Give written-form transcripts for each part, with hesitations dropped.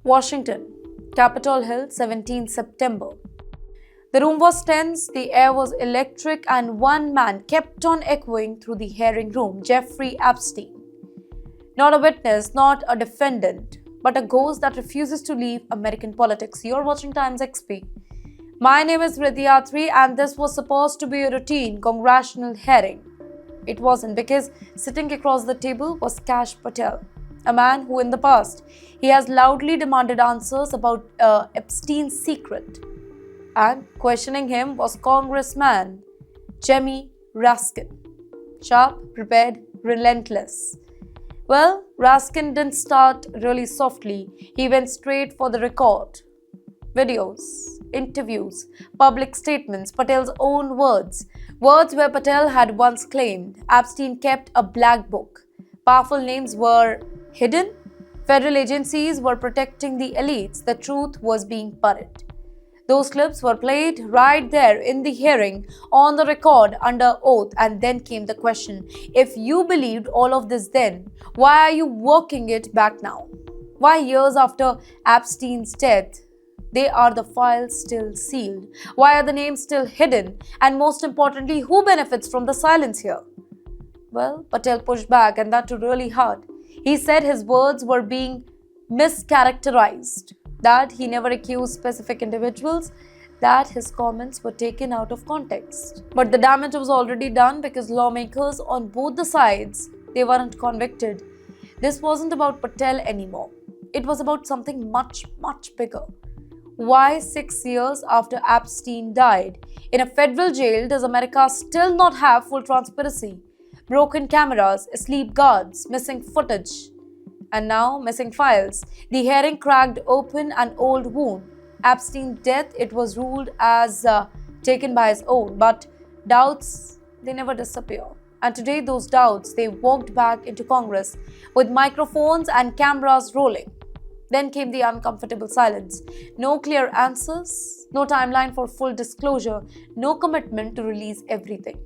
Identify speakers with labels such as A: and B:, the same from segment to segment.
A: Washington, Capitol Hill, 17 September. The room was tense, the air was electric, and one man kept on echoing through the hearing room: Jeffrey Epstein. Not a witness, not a defendant, but a ghost that refuses to leave American politics. You're watching TimesXP. My name is Rityatri, and this was supposed to be a routine congressional hearing. It wasn't, because sitting across the table was Kash Patel, a man who in the past he has loudly demanded answers about Epstein's secret. And questioning him was Congressman Jeffrey Raskin. Sharp, prepared, relentless. Well, Raskin didn't start really softly. He went straight for the record. Videos, interviews, public statements, Patel's own words. Words where Patel had once claimed Epstein kept a black book. Powerful names were hidden. Federal agencies were protecting the elites. The truth was being buried. Those clips were played right there in the hearing, on the record, under oath, and then came the question: if you believed all of this then, why are you walking it back now? Why, years after Epstein's death, are the files still sealed? Why are the names still hidden? And most importantly, who benefits from the silence here? Well, Patel pushed back, and that too really hard. He said his words were being mischaracterized, that he never accused specific individuals, that his comments were taken out of context. But the damage was already done, because lawmakers on both the sides, they weren't convicted. This wasn't about Patel anymore. It was about something much, much bigger. Why 6 years after Epstein died, in a federal jail, does America still not have full transparency? Broken cameras, asleep guards, missing footage, and now missing files. The hearing cracked open an old wound. Epstein's death, it was ruled as taken by his own, but doubts, they never disappear. And today those doubts, they walked back into Congress with microphones and cameras rolling. Then came the uncomfortable silence. No clear answers, no timeline for full disclosure, no commitment to release everything.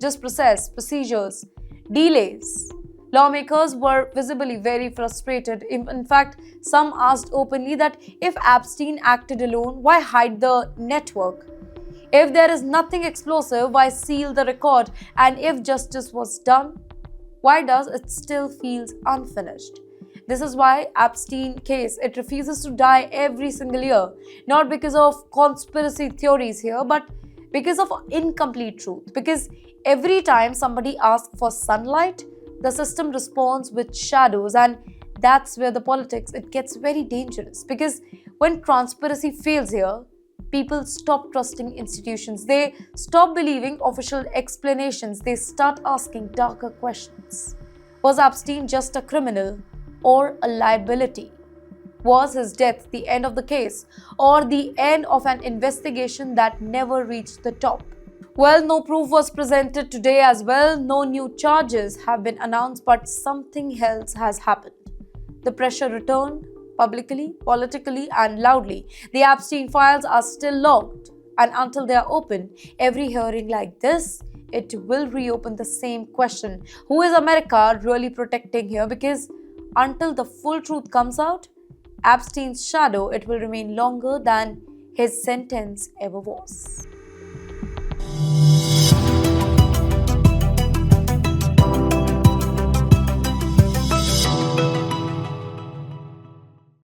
A: Just process, procedures, delays. Lawmakers were visibly very frustrated. In fact, some asked openly that if Epstein acted alone, why hide the network? If there is nothing explosive, why seal the record? And if justice was done, why does it still feel unfinished? This is why Epstein case, it refuses to die every single year. Not because of conspiracy theories here, but because of incomplete truth. Because every time somebody asks for sunlight, the system responds with shadows, and that's where the politics, it gets very dangerous. Because when transparency fails here, people stop trusting institutions. They stop believing official explanations. They start asking darker questions. Was Epstein just a criminal or a liability? Was his death the end of the case, or the end of an investigation that never reached the top? Well, no proof was presented today as well. No new charges have been announced, but something else has happened. The pressure returned publicly, politically, and loudly. The Epstein files are still locked, and until they are open, every hearing like this, it will reopen the same question: who is America really protecting here? Because until the full truth comes out, Epstein's shadow, it will remain longer than his sentence ever was.